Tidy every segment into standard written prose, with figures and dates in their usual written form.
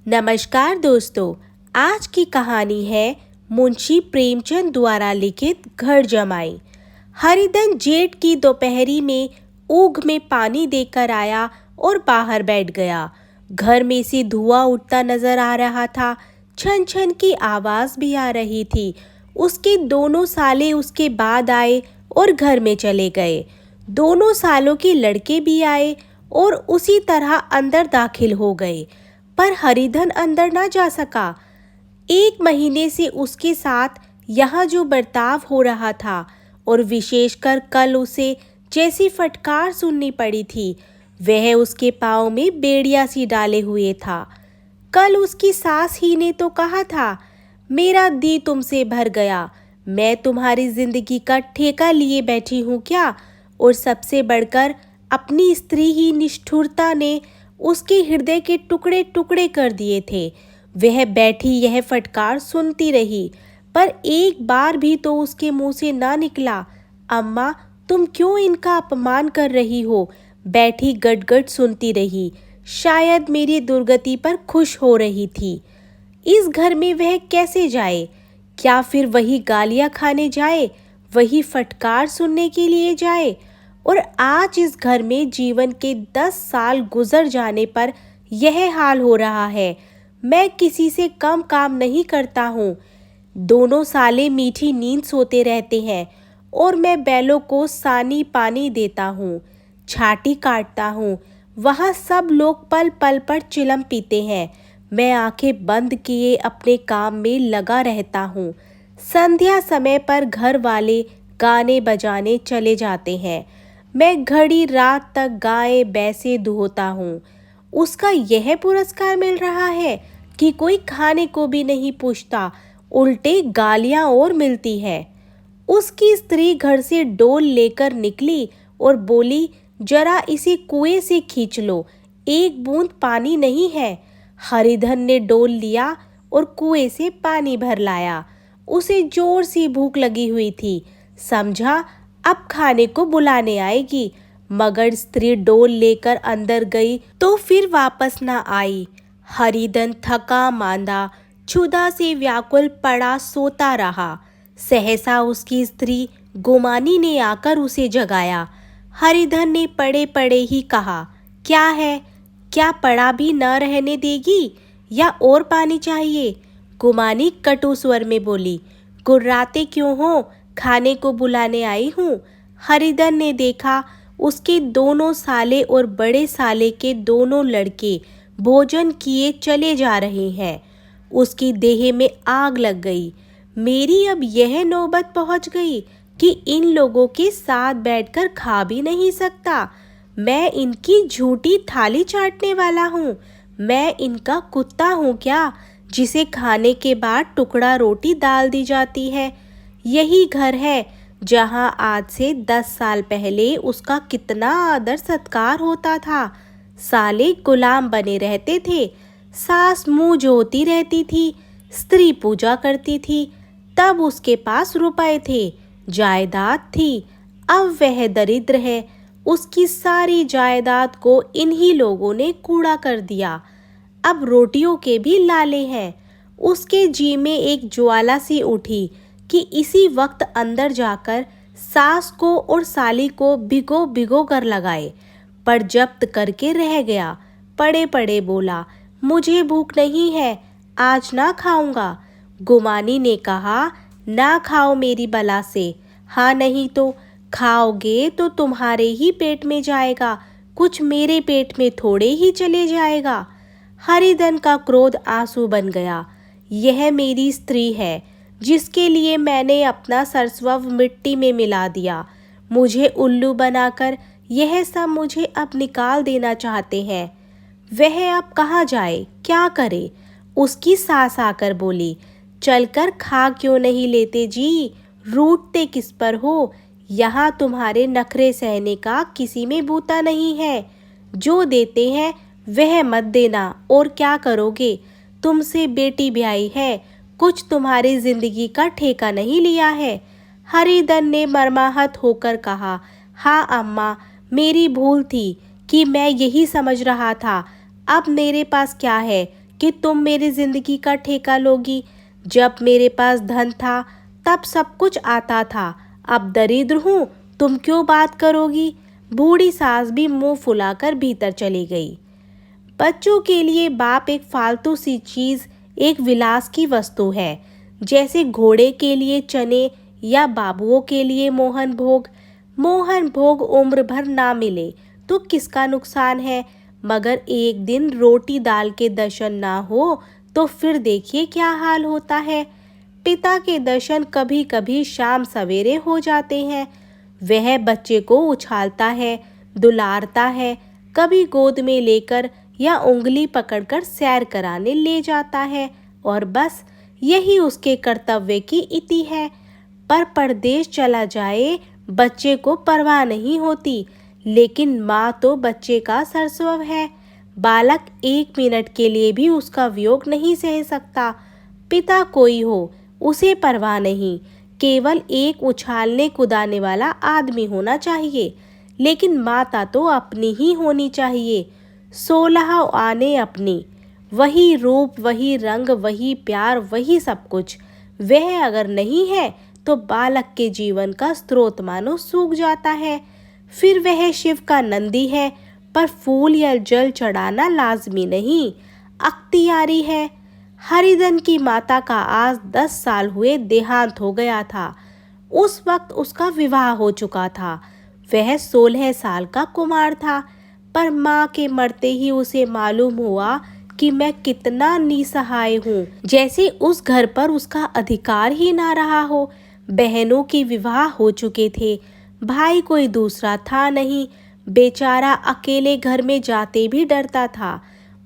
नमस्कार दोस्तों। आज की कहानी है मुंशी प्रेमचंद द्वारा लिखित घर जमाई। हरिधन जेठ की दोपहरी में ऊख में पानी देकर आया और बाहर बैठ गया। घर में से धुआं उठता नजर आ रहा था। छन छन की आवाज भी आ रही थी। उसके दोनों साले उसके बाद आए और घर में चले गए। दोनों सालों के लड़के भी आए और उसी तरह अंदर दाखिल हो गए, पर हरिधन अंदर ना जा सका। 1 महीने से उसके साथ यहाँ जो बर्ताव हो रहा था और विशेषकर कल उसे जैसी फटकार सुननी पड़ी थी, वह उसके पाँव में बेड़िया सी डाले हुए था। कल उसकी सास ही ने तो कहा था, मेरा दी तुमसे भर गया, मैं तुम्हारी जिंदगी का ठेका लिए बैठी हूँ क्या। और सबसे बढ़कर अपनी स्त्री ही निष्ठुरता ने उसके हृदय के टुकड़े टुकड़े कर दिए थे। वह बैठी यह फटकार सुनती रही, पर एक बार भी तो उसके मुंह से ना निकला, अम्मा तुम क्यों इनका अपमान कर रही हो। बैठी गटगट सुनती रही, शायद मेरी दुर्गति पर खुश हो रही थी। इस घर में वह कैसे जाए? क्या फिर वही गालियां खाने जाए, वही फटकार सुनने के लिए जाए? और आज इस घर में जीवन के 10 साल गुजर जाने पर यह हाल हो रहा है। मैं किसी से कम काम नहीं करता हूँ। दोनों साले मीठी नींद सोते रहते हैं और मैं बैलों को सानी पानी देता हूँ, छाटी काटता हूँ। वहाँ सब लोग पल पल पर चिलम पीते हैं। मैं आंखें बंद किए अपने काम में लगा रहता हूँ। संध्या समय पर घर वाले गाने बजाने चले जाते हैं। मैं घड़ी रात तक गायें भैंसे दुहता हूँ। उसका यह पुरस्कार मिल रहा है कि कोई खाने को भी नहीं पूछता, उल्टे गालियाँ और मिलती है। उसकी स्त्री घर से डोल लेकर निकली और बोली, जरा इसे कुएं से खींच लो, एक बूंद पानी नहीं है। हरिधन ने डोल लिया और कुएं से पानी भर लाया। उसे जोर से भूख लगी हुई थी। समझा अब खाने को बुलाने आएगी, मगर स्त्री डोल लेकर अंदर गई तो फिर वापस ना आई। हरिधन थका मांदा क्षुधा से व्याकुल पड़ा सोता रहा। सहसा उसकी स्त्री गुमानी ने आकर उसे जगाया। हरिधन ने पड़े पड़े ही कहा, क्या है, क्या पड़ा भी न रहने देगी या और पानी चाहिए? गुमानी कटु स्वर में बोली, गुर्राते क्यों हो, खाने को बुलाने आई हूँ। हरिधन ने देखा उसके दोनों साले और बड़े साले के दोनों लड़के भोजन किए चले जा रहे हैं। उसकी देह में आग लग गई। मेरी अब यह नौबत पहुंच गई कि इन लोगों के साथ बैठकर खा भी नहीं सकता। मैं इनकी झूठी थाली चाटने वाला हूँ। मैं इनका कुत्ता हूँ क्या, जिसे खाने के बाद टुकड़ा रोटी डाल दी जाती है। यही घर है जहाँ आज से 10 साल पहले उसका कितना आदर सत्कार होता था। साले गुलाम बने रहते थे, सास मुंह जोती रहती थी, स्त्री पूजा करती थी। तब उसके पास रुपए थे, जायदाद थी। अब वह दरिद्र है। उसकी सारी जायदाद को इन्हीं लोगों ने कूड़ा कर दिया। अब रोटियों के भी लाले हैं। उसके जी में एक ज्वाला सी उठी कि इसी वक्त अंदर जाकर सास को और साली को भिगो भिगो कर लगाए, पर जब्त करके रह गया। पड़े पड़े बोला, मुझे भूख नहीं है, आज ना खाऊंगा। गुमानी ने कहा, ना खाओ मेरी बला से। हाँ नहीं तो खाओगे तो तुम्हारे ही पेट में जाएगा, कुछ मेरे पेट में थोड़े ही चले जाएगा। हरिधन का क्रोध आंसू बन गया। यह मेरी स्त्री है जिसके लिए मैंने अपना सर्वस्व मिट्टी में मिला दिया। मुझे उल्लू बनाकर यह सब मुझे अब निकाल देना चाहते हैं। वह अब कहाँ जाए, क्या करे? उसकी सास आकर बोली, चलकर खा क्यों नहीं लेते जी, रूठते किस पर हो? यहाँ तुम्हारे नखरे सहने का किसी में बूता नहीं है। जो देते हैं वह मत देना, और क्या करोगे? तुमसे बेटी ब्याई है, कुछ तुम्हारी जिंदगी का ठेका नहीं लिया है। हरिधन ने मर्माहत होकर कहा, हाँ अम्मा, मेरी भूल थी कि मैं यही समझ रहा था। अब मेरे पास क्या है कि तुम मेरी जिंदगी का ठेका लोगी। जब मेरे पास धन था तब सब कुछ आता था, अब दरिद्र हूँ, तुम क्यों बात करोगी। बूढ़ी सास भी मुंह फुलाकर भीतर चली गई। बच्चों के लिए बाप एक फालतू सी चीज, एक विलास की वस्तु है, जैसे घोड़े के लिए चने या बाबुओं के लिए मोहन भोग। मोहन भोग उम्र भर ना मिले तो किसका नुकसान है, मगर एक दिन रोटी दाल के दर्शन ना हो तो फिर देखिए क्या हाल होता है। पिता के दर्शन कभी कभी शाम सवेरे हो जाते हैं। वह बच्चे को उछालता है, दुलारता है, कभी गोद में लेकर या उंगली पकड़कर सैर कराने ले जाता है, और बस यही उसके कर्तव्य की इति है। पर परदेश चला जाए बच्चे को परवाह नहीं होती, लेकिन माँ तो बच्चे का सर्वस्व है। बालक एक मिनट के लिए भी उसका वियोग नहीं सह सकता। पिता कोई हो उसे परवाह नहीं, केवल एक उछालने कुदाने वाला आदमी होना चाहिए। लेकिन माता तो अपनी ही होनी चाहिए, 16 आने अपनी, वही रूप, वही रंग, वही प्यार, वही सब कुछ। वह अगर नहीं है तो बालक के जीवन का स्रोत मानो सूख जाता है। फिर वह शिव का नंदी है, पर फूल या जल चढ़ाना लाजमी नहीं, अख्तियारी है। हरिधन की माता का आज 10 साल हुए देहांत हो गया था। उस वक्त उसका विवाह हो चुका था। वह 16 साल का कुमार था, पर माँ के मरते ही उसे मालूम हुआ कि मैं कितना निसहाय हूँ, जैसे उस घर पर उसका अधिकार ही ना रहा हो। बहनों के विवाह हो चुके थे, भाई कोई दूसरा था नहीं, बेचारा अकेले घर में जाते भी डरता था।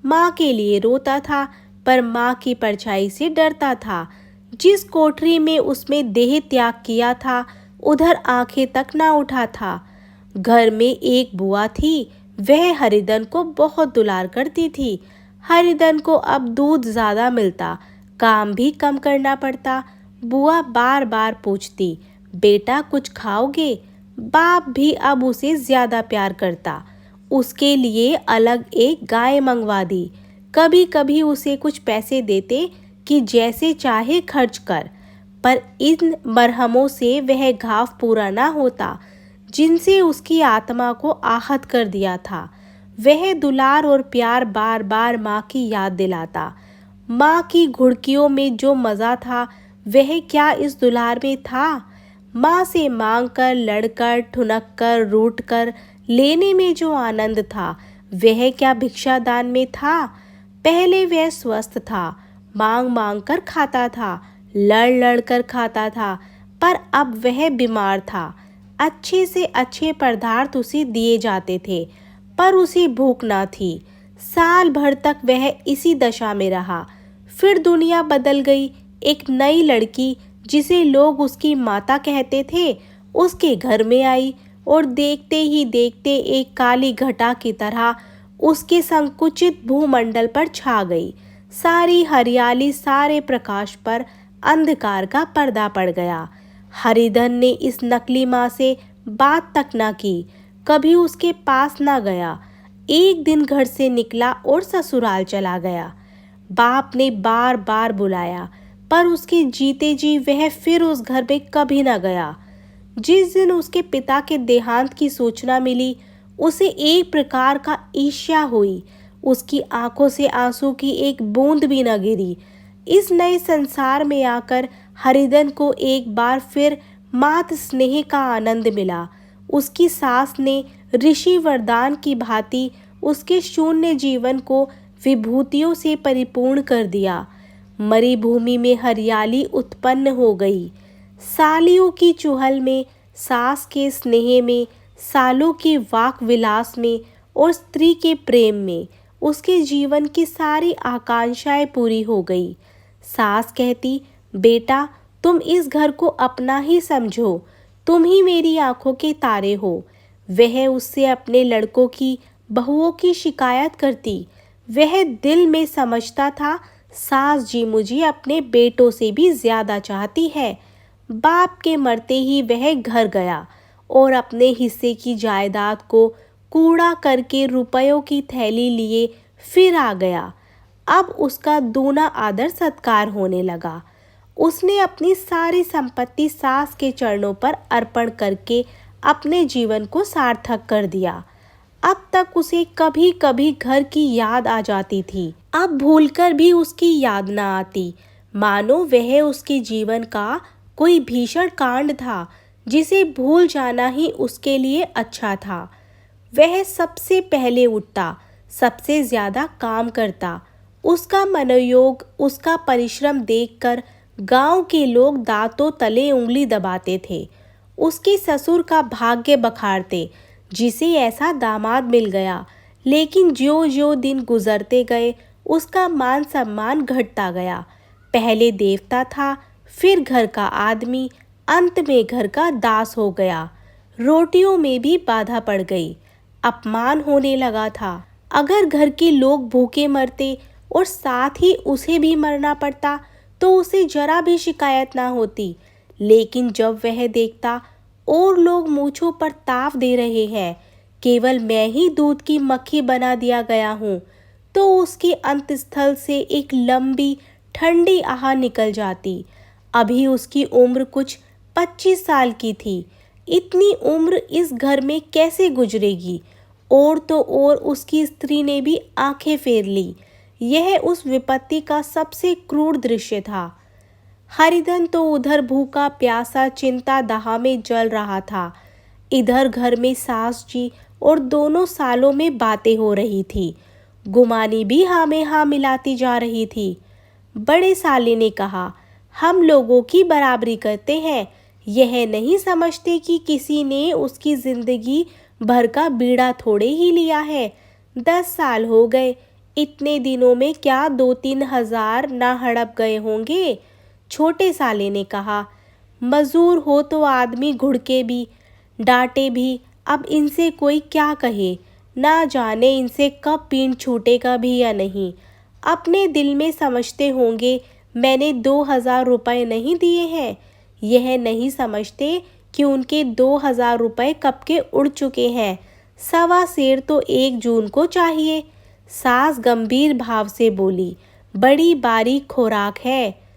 माँ के लिए रोता था, पर माँ की परछाई से डरता था। जिस कोठरी में उसने देह त्याग किया था उधर आंखें तक ना उठा था। घर में एक बुआ थी, वह हरिधन को बहुत दुलार करती थी। हरिधन को अब दूध ज्यादा मिलता, काम भी कम करना पड़ता। बुआ बार बार पूछती, बेटा कुछ खाओगे। बाप भी अब उसे ज्यादा प्यार करता, उसके लिए अलग एक गाय मंगवा दी। कभी कभी उसे कुछ पैसे देते कि जैसे चाहे खर्च कर, पर इन मरहमों से वह घाव पूरा ना होता जिनसे उसकी आत्मा को आहत कर दिया था। वह दुलार और प्यार बार बार माँ की याद दिलाता। माँ की घुड़कियों में जो मज़ा था वह क्या इस दुलार में था। माँ से मांग कर, लड़कर, ठुनक कर, रूठ कर लेने में जो आनंद था वह क्या भिक्षादान में था। पहले वह स्वस्थ था, मांग मांग कर खाता था, लड़ लड़ कर खाता था, पर अब वह बीमार था। अच्छे से अच्छे पदार्थ उसे दिए जाते थे, पर उसे भूख ना थी। साल भर तक वह इसी दशा में रहा। फिर दुनिया बदल गई। एक नई लड़की, जिसे लोग उसकी माता कहते थे, उसके घर में आई और देखते ही देखते एक काली घटा की तरह उसके संकुचित भूमंडल पर छा गई। सारी हरियाली, सारे प्रकाश पर अंधकार का पर्दा पड़ गया। हरिधन ने इस नकली माँ से बात तक ना की, कभी उसके पास ना गया। एक दिन घर से निकला और ससुराल चला गया। बाप ने बार बार बुलाया, पर उसके जीते जी वह फिर उस घर में कभी ना गया। जिस दिन उसके पिता के देहांत की सूचना मिली, उसे एक प्रकार का ईर्ष्या हुई। उसकी आंखों से आंसू की एक बूंद भी न गिरी। इस नए संसार में आकर हरिधन को एक बार फिर मात स्नेह का आनंद मिला। उसकी सास ने ऋषि वरदान की भांति उसके शून्य जीवन को विभूतियों से परिपूर्ण कर दिया। मरी भूमि में हरियाली उत्पन्न हो गई। सालियों की चुहल में, सास के स्नेह में, सालों के वाक विलास में और स्त्री के प्रेम में उसके जीवन की सारी आकांक्षाएं पूरी हो गई। सास कहती, बेटा तुम इस घर को अपना ही समझो, तुम ही मेरी आंखों के तारे हो। वह उससे अपने लड़कों की, बहुओं की शिकायत करती। वह दिल में समझता था सास जी मुझे अपने बेटों से भी ज्यादा चाहती है। बाप के मरते ही वह घर गया और अपने हिस्से की जायदाद को कूड़ा करके रुपयों की थैली लिए फिर आ गया। अब उसका दूना आदर सत्कार होने लगा। उसने अपनी सारी संपत्ति सास के चरणों पर अर्पण करके अपने जीवन को सार्थक कर दिया। अब तक उसे कभी कभी घर की याद आ जाती थी, अब भूलकर भी उसकी याद न आती, मानो वह उसके जीवन का कोई भीषण कांड था जिसे भूल जाना ही उसके लिए अच्छा था। वह सबसे पहले उठता, सबसे ज्यादा काम करता। उसका मनोयोग, उसका परिश्रम देखकर गांव के लोग दांतों तले उंगली दबाते थे। उसके ससुर का भाग्य बखारते, जिसे ऐसा दामाद मिल गया। लेकिन ज्यों ज्यों दिन गुजरते गए उसका मान सम्मान घटता गया। पहले देवता था, फिर घर का आदमी, अंत में घर का दास हो गया। रोटियों में भी बाधा पड़ गई, अपमान होने लगा था। अगर घर के लोग भूखे मरते और साथ ही उसे भी मरना पड़ता तो उसे जरा भी शिकायत ना होती। लेकिन जब वह देखता और लोग मूंछों पर ताव दे रहे हैं, केवल मैं ही दूध की मक्खी बना दिया गया हूँ, तो उसके अंतस्थल से एक लंबी ठंडी आह निकल जाती। अभी उसकी उम्र कुछ 25 साल की थी। इतनी उम्र इस घर में कैसे गुजरेगी? और तो और उसकी स्त्री ने भी आंखें फेर ली। यह उस विपत्ति का सबसे क्रूर दृश्य था। हरिधन तो उधर भूखा प्यासा चिंता दाह में जल रहा था। इधर घर में सास जी और दोनों सालों में बातें हो रही थी। गुमानी भी हाँ में हाँ मिलाती जा रही थी। बड़े साले ने कहा, हम लोगों की बराबरी करते हैं, यह नहीं समझते कि किसी ने उसकी जिंदगी भर का बीड़ा थोड़े ही लिया है। 10 साल हो गए, इतने दिनों में क्या 2-3 हजार ना हड़प गए होंगे। छोटे साले ने कहा, मजूर हो तो आदमी घुड़के भी, डांटे भी, अब इनसे कोई क्या कहे, ना जाने इनसे कब पीन छूटेगा भी या नहीं। अपने दिल में समझते होंगे मैंने 2,000 रुपये नहीं दिए हैं। यह नहीं समझते कि उनके 2,000 रुपये कब के उड़ चुके हैं। 1.25 सेर तो 1 जून को चाहिए। सास गंभीर भाव से बोली, बड़ी बारीक खुराक है।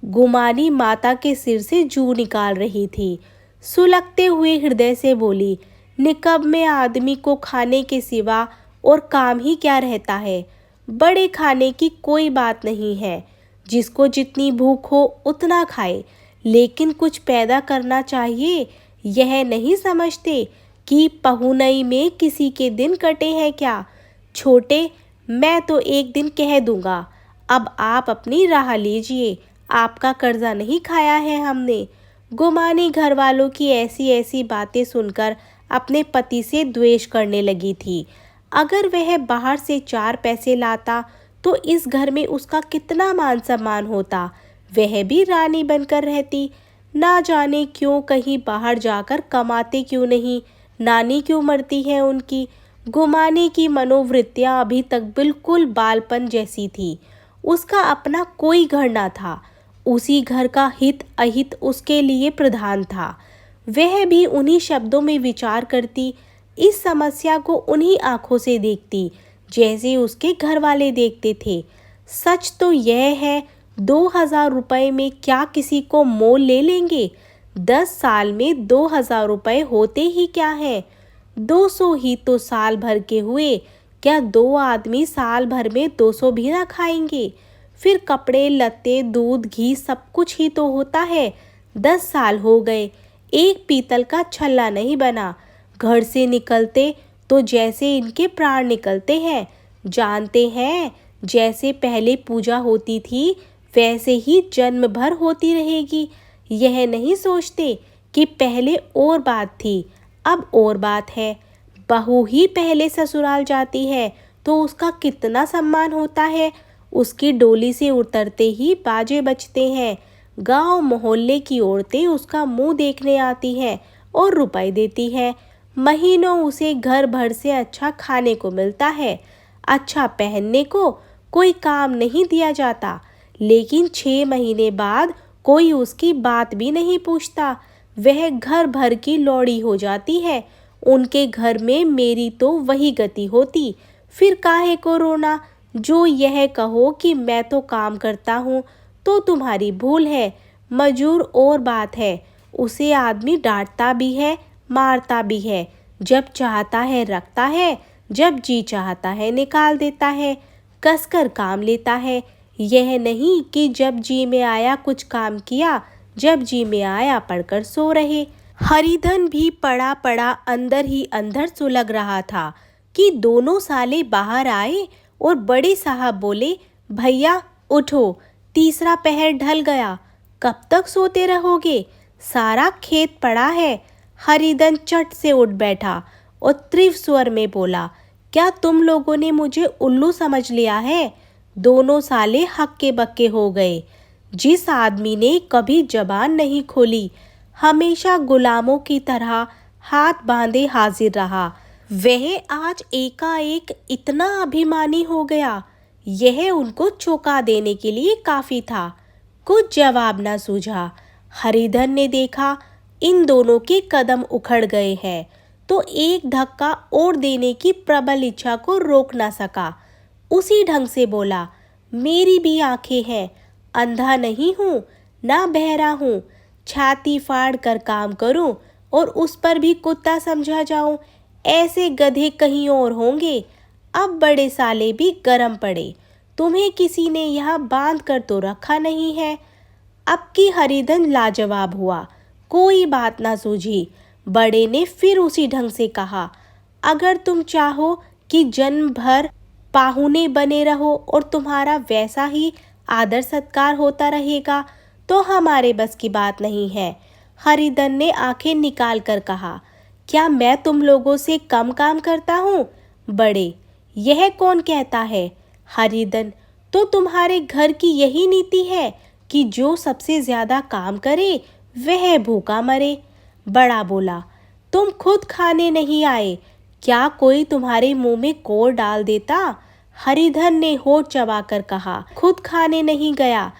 गुमानी माता के सिर से जू निकाल रही थी। सुलगते हुए हृदय से बोली, निकब में आदमी को खाने के सिवा और काम ही क्या रहता है। बड़े खाने की कोई बात नहीं है, जिसको जितनी भूख हो उतना खाए, लेकिन कुछ पैदा करना चाहिए। यह नहीं समझते कि पहुनई में किसी के दिन कटे हैं क्या। छोटे, मैं तो एक दिन कह दूंगा, अब आप अपनी राह लीजिए, आपका कर्जा नहीं खाया है हमने। गुमानी घर वालों की ऐसी ऐसी बातें सुनकर अपने पति से द्वेष करने लगी थी। अगर वह बाहर से 4 पैसे लाता तो इस घर में उसका कितना मान सम्मान होता। वह भी रानी बनकर रहती। ना जाने क्यों कहीं बाहर जाकर कमाते क्यों नहीं, नानी क्यों मरती है उनकी। गुमानी की मनोवृत्तियां अभी तक बिल्कुल बालपन जैसी थी। उसका अपना कोई घर ना था। उसी घर का हित अहित उसके लिए प्रधान था। वह भी उन्हीं शब्दों में विचार करती, इस समस्या को उन्हीं आंखों से देखती जैसे उसके घर वाले देखते थे। सच तो यह है, 2,000 रुपये में क्या किसी को मोल ले लेंगे। 10 साल में 2,000 रुपये होते ही क्या है। 200 ही तो साल भर के हुए, क्या 2 आदमी साल भर में 200 भी ना खाएंगे। फिर कपड़े लत्ते दूध घी सब कुछ ही तो होता है। 10 साल हो गए, एक पीतल का छल्ला नहीं बना। घर से निकलते तो जैसे इनके प्राण निकलते हैं। जानते हैं, जैसे पहले पूजा होती थी वैसे ही जन्म भर होती रहेगी। यह नहीं सोचते कि पहले और बात थी, अब और बात है। बहू ही पहले ससुराल जाती है तो उसका कितना सम्मान होता है। उसकी डोली से उतरते ही बाजे बजते हैं। गांव मोहल्ले की औरतें उसका मुंह देखने आती हैं और रुपए देती है। महीनों उसे घर भर से अच्छा खाने को मिलता है, अच्छा पहनने को कोई काम नहीं दिया जाता। लेकिन 6 महीने बाद कोई उसकी बात भी नहीं पूछता। वह घर भर की लौड़ी हो जाती है। उनके घर में मेरी तो वही गति होती। फिर काहे को रोना, जो यह कहो कि मैं तो काम करता हूँ तो तुम्हारी भूल है। मजूर और बात है, उसे आदमी डांटता भी है, मारता भी है, जब चाहता है रखता है, जब जी चाहता है निकाल देता है, कसकर काम लेता है। यह नहीं कि जब जी में आया कुछ काम किया, जब जी में आया पढ़कर सो रहे। हरिधन भी पड़ा पड़ा अंदर ही अंदर सुलग रहा था कि दोनों साले बाहर आए और बड़े साहब बोले, भैया उठो, तीसरा पहर ढल गया, कब तक सोते रहोगे, सारा खेत पड़ा है। हरिधन चट से उठ बैठा और तीव्र स्वर में बोला, क्या तुम लोगों ने मुझे उल्लू समझ लिया है? दोनों साले हक्के बक्के हो गए। जिस आदमी ने कभी जबान नहीं खोली, हमेशा गुलामों की तरह हाथ बांधे हाजिर रहा, वह आज एकाएक इतना अभिमानी हो गया। यह उनको चौंका देने के लिए काफी था। कुछ जवाब न सूझा। हरिधन ने देखा इन दोनों के कदम उखड़ गए हैं, तो एक धक्का और देने की प्रबल इच्छा को रोक न सका। उसी ढंग से बोला, मेरी भी आंखें हैं, अंधा नहीं हूँ, ना बहरा हूँ, छाती फाड़ कर काम करूँ और उस पर भी कुत्ता समझा जाऊँ, ऐसे गधे कहीं और होंगे। अब बड़े साले भी गरम पड़े, तुम्हें किसी ने यहाँ बांध कर तो रखा नहीं है। अब की हरिधन लाजवाब हुआ, कोई बात ना सूझी। बड़े ने फिर उसी ढंग से कहा, अगर तुम चाहो कि जन्म भर पाहुने बने रहो और तुम्हारा वैसा ही आदर सत्कार होता रहेगा तो हमारे बस की बात नहीं है। हरिधन ने आंखें निकाल कर कहा, क्या मैं तुम लोगों से कम काम करता हूँ? बड़े, यह कौन कहता है? हरिधन, तो तुम्हारे घर की यही नीति है कि जो सबसे ज्यादा काम करे वह भूखा मरे। बड़ा बोला, तुम खुद खाने नहीं आए, क्या कोई तुम्हारे मुंह में कोर डाल देता? हरिधन ने होठ चबाकर कहा, खुद खाने नहीं गया,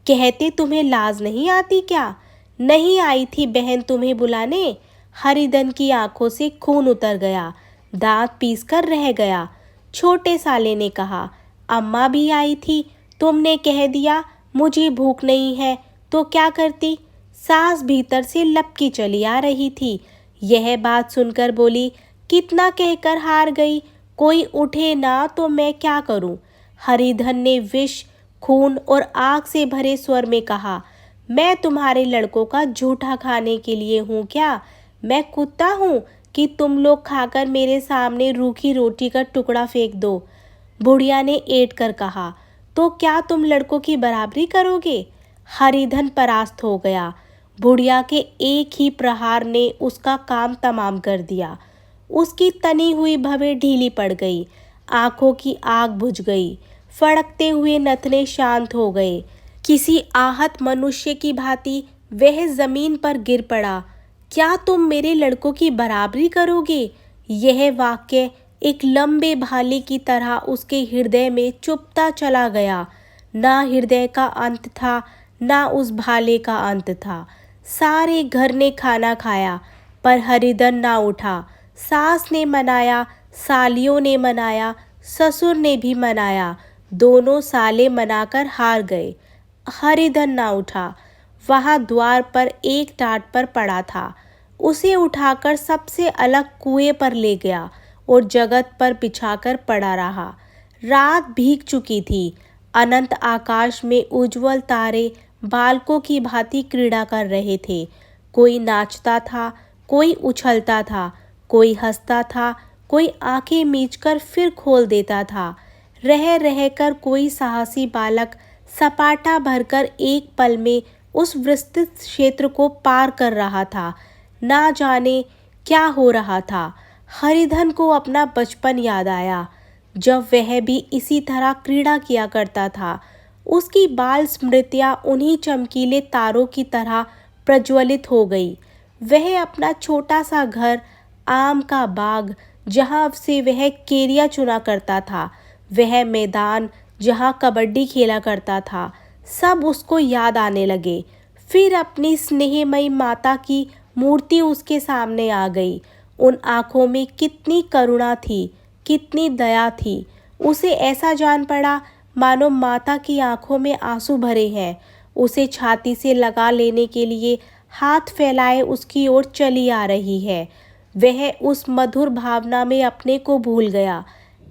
कहते तुम्हें लाज नहीं आती क्या? नहीं आई थी बहन तुम्हें बुलाने? हरिधन की आंखों से खून उतर गया, दांत पीसकर रह गया। छोटे साले ने कहा, अम्मा भी आई थी, तुमने कह दिया मुझे भूख नहीं है, तो क्या करती? सास भीतर से लपकी चली आ रही थी। यह बात सुनकर बोली, कितना कहकर हार गई, कोई उठे ना तो मैं क्या करूं? हरिधन ने विष, खून और आग से भरे स्वर में कहा, मैं तुम्हारे लड़कों का झूठा खाने के लिए हूँ क्या? मैं कुत्ता हूँ कि तुम लोग खाकर मेरे सामने रूखी रोटी का टुकड़ा फेंक दो? बुढ़िया ने ऐंठ कर कहा, तो क्या तुम लड़कों की बराबरी करोगे? हरिधन परास्त हो गया। बुढ़िया के एक ही प्रहार ने उसका काम तमाम कर दिया। उसकी तनी हुई भवें ढीली पड़ गई, आंखों की आग बुझ गई, फड़कते हुए नथने शांत हो गए। किसी आहत मनुष्य की भांति वह जमीन पर गिर पड़ा। क्या तुम मेरे लड़कों की बराबरी करोगे? यह वाक्य एक लंबे भाले की तरह उसके हृदय में चुभता चला गया। ना हृदय का अंत था, ना उस भाले का अंत था। सारे घर ने खाना खाया, पर हरिधन ना उठा। सास ने मनाया, सालियों ने मनाया, ससुर ने भी मनाया, दोनों साले मनाकर हार गए। हरिधन ना उठा। वहाँ द्वार पर एक टाट पर पड़ा था। उसे उठाकर सबसे अलग कुएं पर ले गया और जगत पर बिछाकर पड़ा रहा। रात भीग चुकी थी। अनंत आकाश में उज्जवल तारे बालकों की भांति क्रीड़ा कर रहे थे। कोई नाचता था, कोई उछलता था, कोई हंसता था, कोई आंखें मीचकर फिर खोल देता था। रह रहकर कोई साहसी बालक सपाटा भरकर एक पल में उस विस्तृत क्षेत्र को पार कर रहा था। ना जाने क्या हो रहा था। हरिधन को अपना बचपन याद आया, जब वह भी इसी तरह क्रीड़ा किया करता था। उसकी बाल स्मृतियाँ उन्हीं चमकीले तारों की तरह प्रज्वलित हो गई। वह अपना छोटा सा घर, आम का बाग जहाँ से वह केरिया चुना करता था, वह मैदान जहाँ कबड्डी खेला करता था, सब उसको याद आने लगे। फिर अपनी स्नेहमयी माता की मूर्ति उसके सामने आ गई। उन आँखों में कितनी करुणा थी, कितनी दया थी। उसे ऐसा जान पड़ा मानो माता की आंखों में आंसू भरे हैं। उसे छाती से लगा लेने के लिए हाथ फैलाए उसकी ओर चली आ रही है। वह उस मधुर भावना में अपने को भूल गया।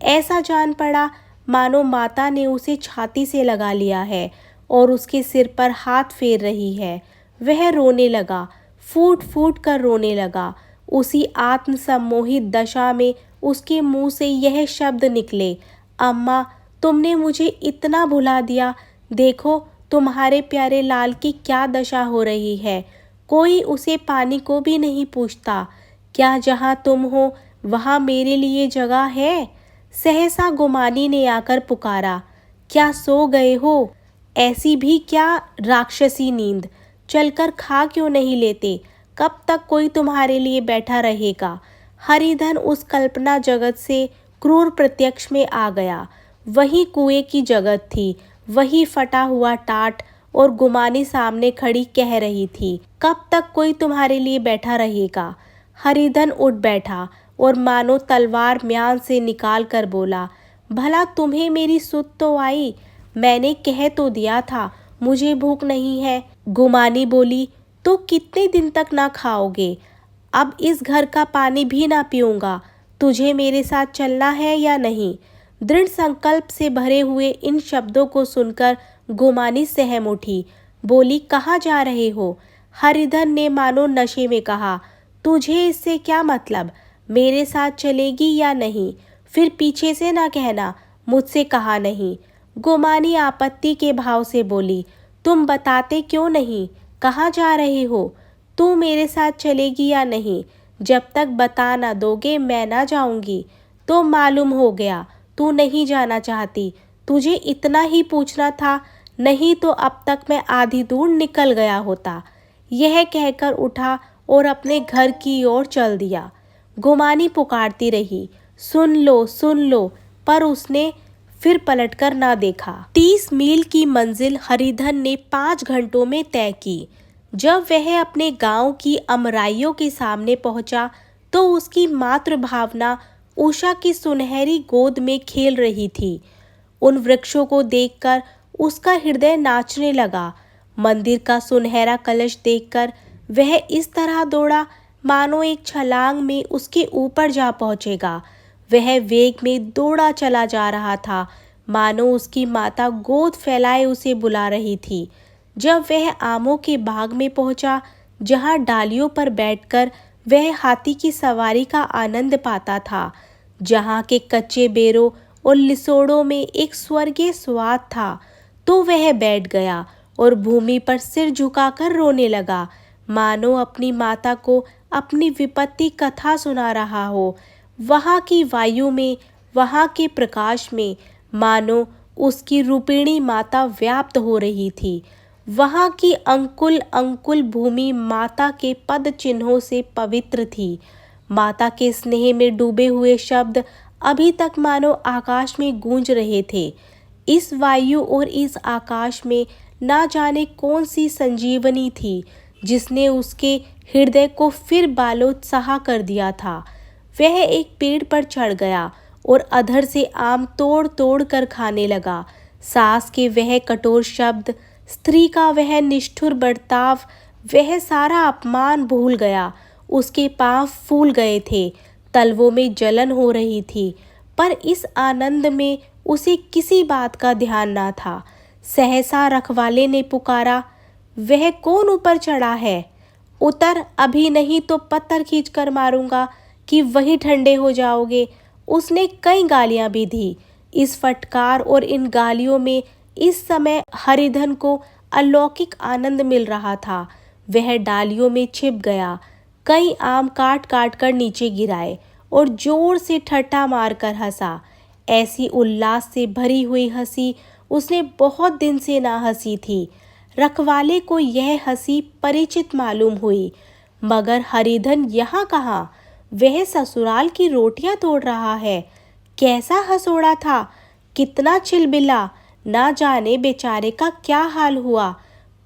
ऐसा जान पड़ा मानो माता ने उसे छाती से लगा लिया है और उसके सिर पर हाथ फेर रही है। वह रोने लगा, फूट फूट कर रोने लगा। उसी आत्मसम्मोहित दशा में उसके मुंह से यह शब्द निकले, अम्मा, तुमने मुझे इतना भुला दिया। देखो तुम्हारे प्यारे लाल की क्या दशा हो रही है। कोई उसे पानी को भी नहीं पूछता। क्या जहाँ तुम हो वहाँ मेरे लिए जगह है? सहसा गुमानी ने आकर पुकारा, क्या सो गए हो? ऐसी भी क्या राक्षसी नींद? चलकर खा क्यों नहीं लेते? कब तक कोई तुम्हारे लिए बैठा रहेगा? हरिधन उस कल्पना जगत से क्रूर प्रत्यक्ष में आ गया। वही कुएं की जगत थी, वही फटा हुआ टाट, और गुमानी सामने खड़ी कह रही थी, कब तक कोई तुम्हारे लिए बैठा रहेगा? हरिधन उठ बैठा और मानो तलवार म्यान से निकाल कर बोला, भला तुम्हें मेरी सुध तो आई? मैंने कह तो दिया था मुझे भूख नहीं है। गुमानी बोली, तो कितने दिन तक ना खाओगे? अब इस घर का पानी भी ना पीऊंगा। तुझे मेरे साथ चलना है या नहीं? दृढ़ संकल्प से भरे हुए इन शब्दों को सुनकर गुमानी सहम उठी। बोली, कहाँ जा रहे हो? हरिधन ने मानो नशे में कहा, तुझे इससे क्या मतलब? मेरे साथ चलेगी या नहीं? फिर पीछे से ना कहना मुझसे कहा नहीं। गुमानी आपत्ति के भाव से बोली, तुम बताते क्यों नहीं? कहाँ जा रहे हो? तू मेरे साथ चलेगी या नहीं? जब तक बता ना दोगे मैं ना जाऊंगी। तो मालूम हो गया तू नहीं जाना चाहती। तुझे इतना ही पूछना था, नहीं तो अब तक मैं आधी दूर निकल गया होता। यह कहकर उठा और अपने घर की ओर चल दिया। गुमानी पुकारती रही, सुन लो, पर उसने फिर पलटकर ना देखा। 30 मील की मंजिल हरिधन ने 5 घंटों में तय की। जब वह अपने गांव की अमराइयों के सामने पहुंचा तो उसकी मातृभावना उषा की सुनहरी गोद में खेल रही थी। उन वृक्षों को देखकर उसका हृदय नाचने लगा। मंदिर का सुनहरा कलश देखकर वह इस तरह दौड़ा मानो एक छलांग में उसके ऊपर जा पहुंचेगा। वह वेग में दौड़ा चला जा रहा था, मानो उसकी माता गोद फैलाए उसे बुला रही थी। जब वह आमों के बाग में पहुंचा, जहां डालियों पर बैठकर वह हाथी की सवारी का आनंद पाता था, जहां के कच्चे बेरों और लिसोड़ों में एक स्वर्गीय स्वाद था, तो वह बैठ गया और भूमि पर सिर झुकाकर रोने लगा, मानो अपनी माता को अपनी विपत्ति कथा सुना रहा हो। वहाँ की वायु में, वहाँ के प्रकाश में मानो उसकी रूपिणी माता व्याप्त हो रही थी। वहाँ की अंकुल अंकुल भूमि माता के पद चिन्हों से पवित्र थी। माता के स्नेह में डूबे हुए शब्द अभी तक मानो आकाश में गूंज रहे थे। इस वायु और इस आकाश में ना जाने कौन सी संजीवनी थी जिसने उसके हृदय को फिर बालोत्साह कर दिया था। वह एक पेड़ पर चढ़ गया और अधर से आम तोड़ तोड़ कर खाने लगा। सास के वह कठोर शब्द, स्त्री का वह निष्ठुर बर्ताव, वह सारा अपमान भूल गया। उसके पांव फूल गए थे, तलवों में जलन हो रही थी, पर इस आनंद में उसे किसी बात का ध्यान ना था। सहसा रखवाले ने पुकारा, वह कौन ऊपर चढ़ा है? उतर, अभी नहीं तो पत्थर खींचकर मारूंगा कि वहीं ठंडे हो जाओगे। उसने कई गालियां भी दी। इस फटकार और इन गालियों में इस समय हरिधन को अलौकिक आनंद मिल रहा था। वह डालियों में छिप गया, कई आम काट काट कर नीचे गिराए और जोर से ठट्ठा मारकर हंसा। ऐसी उल्लास से भरी हुई हंसी उसने बहुत दिन से ना हंसी थी। रखवाले को यह हंसी परिचित मालूम हुई, मगर हरिधन यहाँ कहाँ? वह ससुराल की रोटियां तोड़ रहा है। कैसा हंसोड़ा था, कितना चिलबिला, ना जाने बेचारे का क्या हाल हुआ।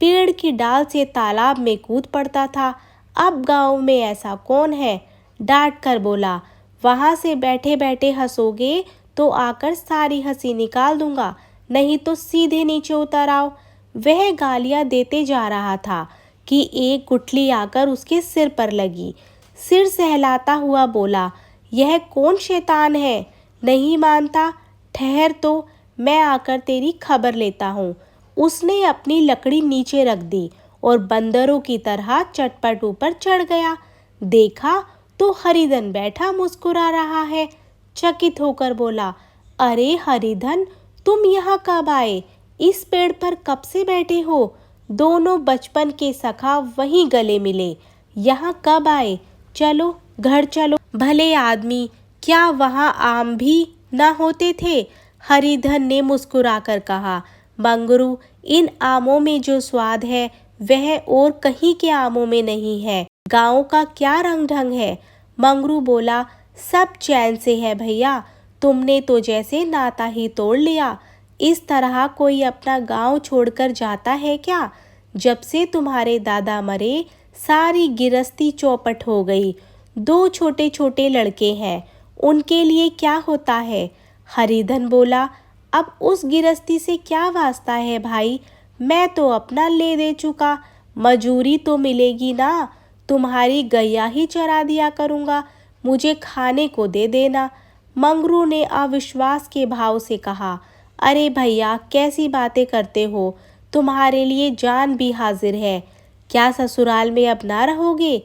पेड़ की डाल से तालाब में कूद पड़ता था। अब गांव में ऐसा कौन है? डांट कर बोला, वहां से बैठे बैठे हंसोगे तो आकर सारी हंसी निकाल दूंगा, नहीं तो सीधे नीचे उतर आओ। वह गालियां देते जा रहा था कि एक गुठली आकर उसके सिर पर लगी। सिर सहलाता हुआ बोला, यह कौन शैतान है? नहीं मानता? ठहर तो मैं आकर तेरी खबर लेता हूँ। उसने अपनी लकड़ी नीचे रख दी और बंदरों की तरह चटपट ऊपर चढ़ गया। देखा तो हरिधन बैठा मुस्कुरा रहा है। चकित होकर बोला, अरे हरिधन, तुम यहाँ कब आए? इस पेड़ पर कब से बैठे हो? दोनों बचपन के सखा वहीं गले मिले। यहाँ कब आए? चलो घर चलो। भले आदमी, क्या वहाँ आम भी ना होते थे? हरिधन ने मुस्कुराकर कहा, मंगरू, इन आमों में जो स्वाद है वह और कहीं के आमों में नहीं है। गाँव का क्या रंग ढंग है? मंगरू बोला, सब चैन से है भैया, तुमने तो जैसे नाता ही तोड़ लिया। इस तरह कोई अपना गांव छोड़कर जाता है क्या? जब से तुम्हारे दादा मरे सारी गिरस्ती चौपट हो गई। 2 छोटे छोटे लड़के हैं, उनके लिए क्या होता है? हरिधन बोला, अब उस गिरस्ती से क्या वास्ता है भाई, मैं तो अपना ले दे चुका। मजूरी तो मिलेगी ना, तुम्हारी गैया ही चरा दिया करूँगा, मुझे खाने को दे देना। मंगरू ने अविश्वास के भाव से कहा, अरे भैया, कैसी बातें करते हो, तुम्हारे लिए जान भी हाजिर है। क्या ससुराल में अब ना रहोगे?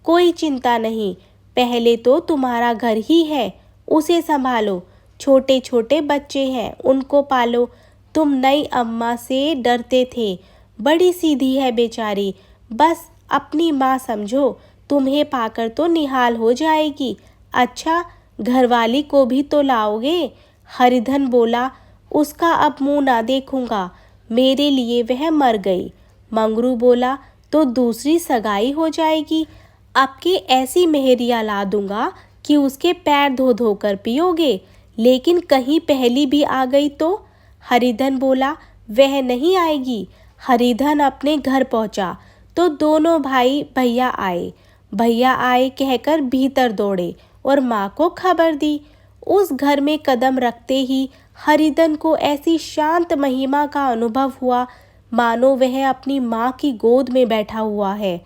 कोई चिंता नहीं, पहले तो तुम्हारा घर ही है, उसे संभालो। छोटे छोटे बच्चे हैं, उनको पालो। तुम नई अम्मा से डरते थे, बड़ी सीधी है बेचारी, बस अपनी माँ समझो, तुम्हें पाकर तो निहाल हो जाएगी। अच्छा, घरवाली को भी तो लाओगे? हरिधन बोला, उसका अब मुँह ना देखूंगा, मेरे लिए वह मर गई। मंगरू बोला, तो दूसरी सगाई हो जाएगी, आपके ऐसी मेहरिया ला दूंगा कि उसके पैर धो धो कर पियोगे। लेकिन कहीं पहली भी आ गई तो? हरिधन बोला, वह नहीं आएगी। हरिधन अपने घर पहुंचा तो दोनों भाई भैया आए। भैया आए कहकर भीतर दौड़े और माँ को खबर दी। उस घर में कदम रखते ही हरिधन को ऐसी शांत महिमा का अनुभव हुआ मानो वह अपनी माँ की गोद में बैठा हुआ है।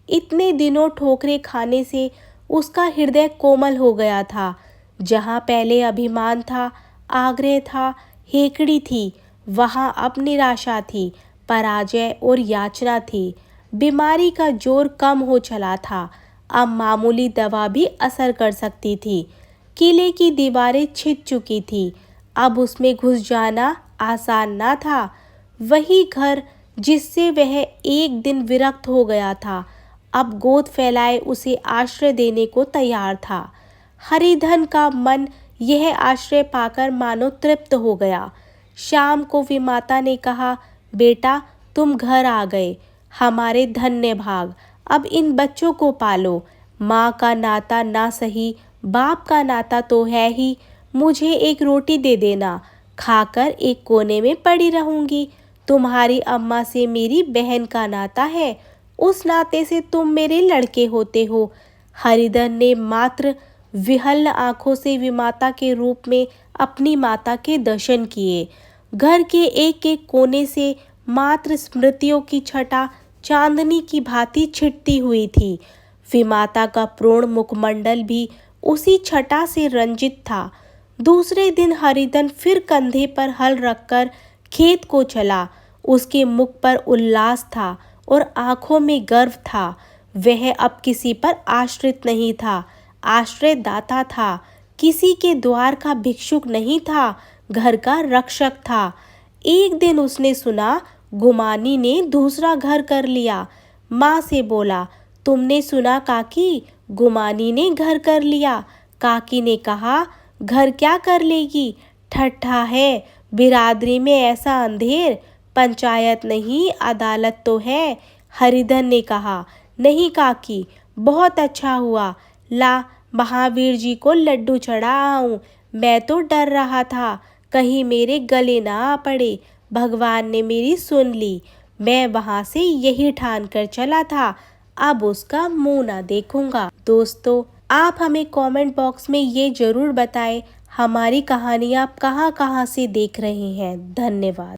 इतने दिनों ठोकरें खाने से उसका हृदय कोमल हो गया था। जहाँ पहले अभिमान था, आग्रह था, हेकड़ी थी, वहाँ अब निराशा थी, पराजय और याचना थी। बीमारी का जोर कम हो चला था, अब मामूली दवा भी असर कर सकती थी। किले की दीवारें छिद चुकी थी, अब उसमें घुस जाना आसान ना था। वही घर जिससे वह एक दिन विरक्त हो गया था, अब गोद फैलाए उसे आश्रय देने को तैयार था। हरिधन का मन यह आश्रय पाकर मानो तृप्त हो गया। शाम को विमाता ने कहा, बेटा, तुम घर आ गए, हमारे धन्य भाग, अब इन बच्चों को पालो। माँ का नाता ना सही, बाप का नाता तो है ही। मुझे एक रोटी दे देना, खाकर एक कोने में पड़ी रहूंगी। तुम्हारी अम्मा से मेरी बहन का नाता है, उस नाते से तुम मेरे लड़के होते हो। हरिधन ने मात्र विहल्ल आंखों से विमाता के रूप में अपनी माता के दर्शन किए। घर के एक एक कोने से मात्र स्मृतियों की छटा चांदनी की भांति छिटती हुई थी। विमाता का प्रोण मुखमंडल भी उसी छटा से रंजित था। दूसरे दिन हरिधन फिर कंधे पर हल रखकर खेत को चला। उसके मुख पर उल्लास था और आंखों में गर्व था। वह अब किसी पर आश्रित नहीं था, आश्रय दाता था। किसी के द्वार का भिक्षुक नहीं था, घर का रक्षक था। एक दिन उसने सुना गुमानी ने दूसरा घर कर लिया। माँ से बोला, तुमने सुना काकी, गुमानी ने घर कर लिया। काकी ने कहा, घर क्या कर लेगी, ठट्ठा है, बिरादरी में ऐसा अंधेर, पंचायत नहीं अदालत तो है। हरिधन ने कहा, नहीं काकी, बहुत अच्छा हुआ, ला महावीर जी को लड्डू चढ़ा आऊं। मैं तो डर रहा था कहीं मेरे गले ना आ पड़े, भगवान ने मेरी सुन ली। मैं वहां से यही ठान कर चला था, अब उसका मुंह ना देखूंगा। दोस्तों, आप हमें कमेंट बॉक्स में ये ज़रूर बताएं, हमारी कहानी आप कहाँ कहाँ से देख रहे हैं। धन्यवाद।